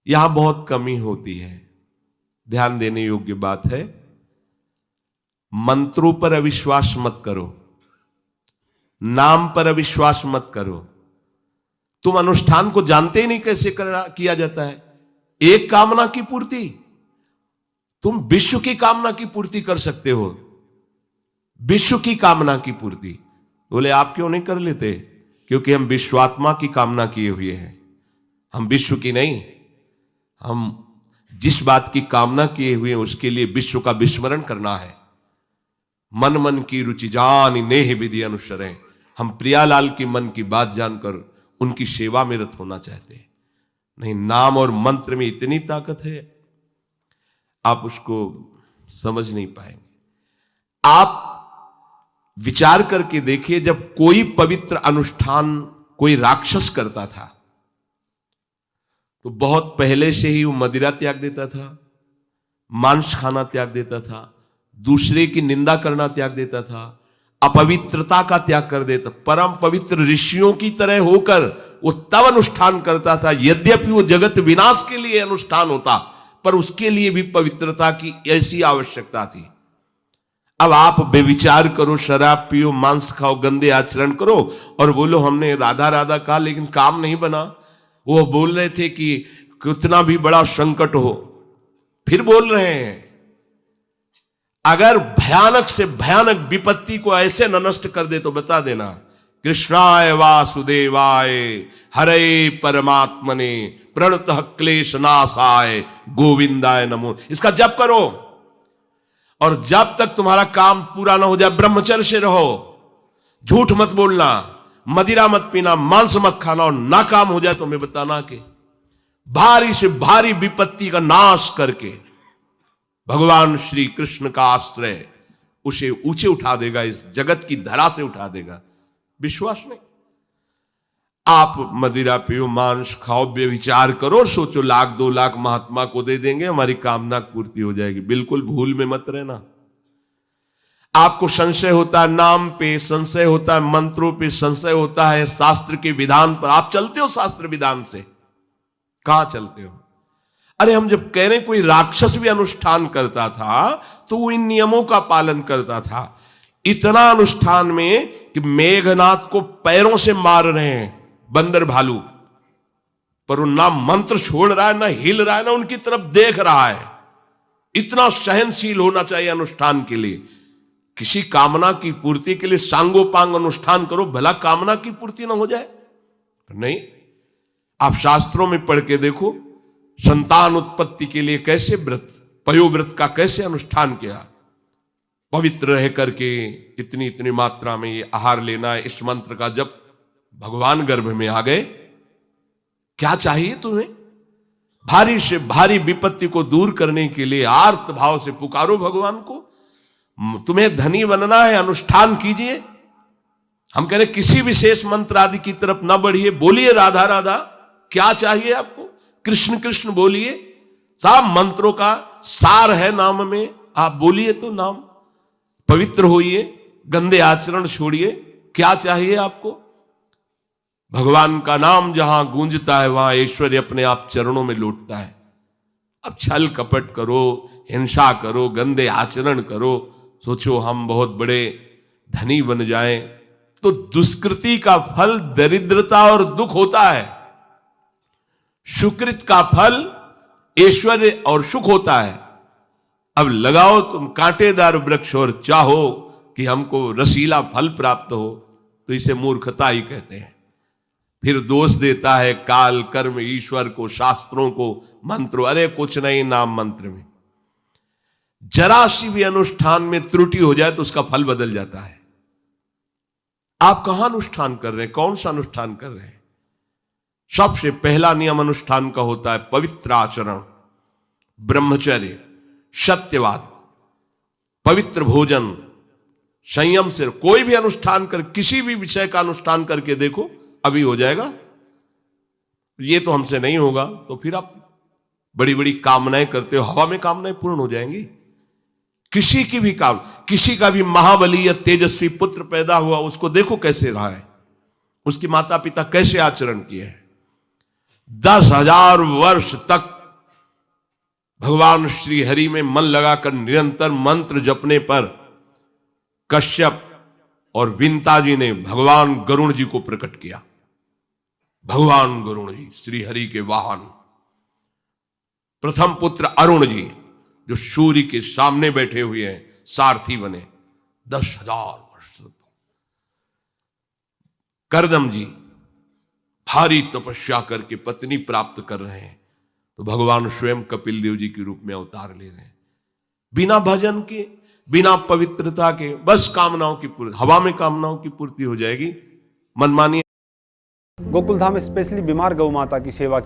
यहां बहुत कमी होती है। ध्यान देने योग्य बात है, मंत्रों पर अविश्वास मत करो, नाम पर अविश्वास मत करो। तुम अनुष्ठान को जानते ही नहीं कैसे किया जाता है। एक कामना की पूर्ति, तुम विश्व की कामना की पूर्ति कर सकते हो, विश्व की कामना की पूर्ति। बोले आप क्यों नहीं कर लेते? क्योंकि हम विश्वात्मा की कामना किए हुए हैं, हम विश्व की नहीं। हम जिस बात की कामना किए हुए हैं उसके लिए विश्व का विस्मरण करना है। मन मन की रुचि जान नेह विधि अनुसरें। हम प्रियालाल की मन की बात जानकर उनकी सेवा में रत होना चाहते हैं। नहीं, नाम और मंत्र में इतनी ताकत है, आप उसको समझ नहीं पाएंगे। आप विचार करके देखिए, जब कोई पवित्र अनुष्ठान कोई राक्षस करता था तो बहुत पहले से ही वो मदिरा त्याग देता था, मांस खाना त्याग देता था, दूसरे की निंदा करना त्याग देता था, अपवित्रता का त्याग कर देता। परम पवित्र ऋषियों की तरह होकर वो तब अनुष्ठान करता था। यद्यपि वो जगत विनाश के लिए अनुष्ठान होता, पर उसके लिए भी पवित्रता की ऐसी आवश्यकता थी। अब आप बेविचार करो, शराब पियो, मांस खाओ, गंदे आचरण करो और बोलो हमने राधा राधा कहा लेकिन काम नहीं बना। वो बोल रहे थे कि कितना भी बड़ा संकट हो, फिर बोल रहे हैं। अगर भयानक से भयानक विपत्ति को ऐसे न नष्ट कर दे तो बता देना, कृष्णाय वासुदेवाय हरे परमात्मने प्रणतः क्लेश नाशाय गोविंदाय नमो, इसका जप करो। और जब तक तुम्हारा काम पूरा ना हो जाए ब्रह्मचर्य से रहो, झूठ मत बोलना, मदिरा मत पीना, मांस मत खाना, और ना काम हो जाए तो मैं बताना कि भारी से भारी विपत्ति का नाश करके भगवान श्री कृष्ण का आश्रय उसे ऊंचे उठा देगा, इस जगत की धरा से उठा देगा। विश्वास नहीं? आप मदिरा पियो, मांस खाओ, बेविचार करो, सोचो 1,00,000-2,00,000 महात्मा को दे देंगे, हमारी कामना पूर्ति हो जाएगी। बिल्कुल भूल में मत रहना। आपको संशय होता है नाम पे, संशय होता है मंत्रों पे, संशय होता है शास्त्र के विधान पर। आप चलते हो शास्त्र विधान से? कहां चलते हो? अरे हम जब कह रहे कोई राक्षस भी अनुष्ठान करता था तो वो इन नियमों का पालन करता था। इतना अनुष्ठान में कि मेघनाथ को पैरों से मार रहे हैं बंदर भालू, पर वो ना मंत्र छोड़ रहा है, ना हिल रहा है, ना उनकी तरफ देख रहा है। इतना सहनशील होना चाहिए अनुष्ठान के लिए। किसी कामना की पूर्ति के लिए सांगोपांग अनुष्ठान करो, भला कामना की पूर्ति ना हो जाए? नहीं। आप शास्त्रों में पढ़ के देखो, संतान उत्पत्ति के लिए कैसे व्रत, पयोव्रत का कैसे अनुष्ठान किया। पवित्र रह करके इतनी इतनी मात्रा में ये आहार लेना है, इस मंत्र का जब भगवान गर्भ में आ गए। क्या चाहिए तुम्हें? भारी से भारी विपत्ति को दूर करने के लिए आर्त भाव से पुकारो भगवान को। तुम्हें धनी बनना है, अनुष्ठान कीजिए। हम कह रहे किसी विशेष मंत्र आदि की तरफ ना बढ़िए, बोलिए राधा राधा। क्या चाहिए आपको? कृष्ण कृष्ण बोलिए। सब मंत्रों का सार है नाम में, आप बोलिए तो नाम। पवित्र होइए, गंदे आचरण छोड़िए। क्या चाहिए आपको? भगवान का नाम जहां गूंजता है वहां ऐश्वर्य अपने आप चरणों में लौटता है। अब छल कपट करो, हिंसा करो, गंदे आचरण करो, सोचो हम बहुत बड़े धनी बन जाएं, तो दुष्कृति का फल दरिद्रता और दुख होता है। सुकृत का फल ऐश्वर्य और सुख होता है। अब लगाओ तुम कांटेदार वृक्ष और चाहो कि हमको रसीला फल प्राप्त हो, तो इसे मूर्खता ही कहते हैं। फिर दोष देता है काल, कर्म, ईश्वर को, शास्त्रों को, मंत्रों। अरे कुछ नहीं, नाम मंत्र में जरा सी भी अनुष्ठान में त्रुटि हो जाए तो उसका फल बदल जाता है। आप कहां अनुष्ठान कर रहे हैं? कौन सा अनुष्ठान कर रहे हैं? सबसे पहला नियम अनुष्ठान का होता है पवित्र आचरण, ब्रह्मचर्य, सत्यवाद, पवित्र भोजन, संयम से। कोई भी अनुष्ठान कर, किसी भी विषय का अनुष्ठान करके देखो, अभी हो जाएगा। ये तो हमसे नहीं होगा, तो फिर आप बड़ी बड़ी कामनाएं करते हो, हवा में कामनाएं पूर्ण हो जाएंगी। किसी की भी काम, किसी का भी महाबली या तेजस्वी पुत्र पैदा हुआ, उसको देखो कैसे रहा है, उसकी माता पिता कैसे आचरण किए हैं। 10,000 वर्ष तक भगवान श्री हरि में मन लगाकर निरंतर मंत्र जपने पर कश्यप और विंता जी ने भगवान गरुण जी को प्रकट किया। भगवान गरुण जी श्री हरि के वाहन, प्रथम पुत्र अरुण जी जो सूर्य के सामने बैठे हुए हैं, सारथी बने 10,000 वर्ष। करदम जी भारी तपस्या करके पत्नी प्राप्त कर रहे हैं, तो भगवान स्वयं कपिल देव जी के रूप में अवतार ले रहे हैं। बिना भजन के, बिना पवित्रता के, बस कामनाओं की पूर्ति, हवा में कामनाओं की पूर्ति हो जाएगी, मनमानी। गोकुलधाम स्पेशली बीमार गौ माता की सेवा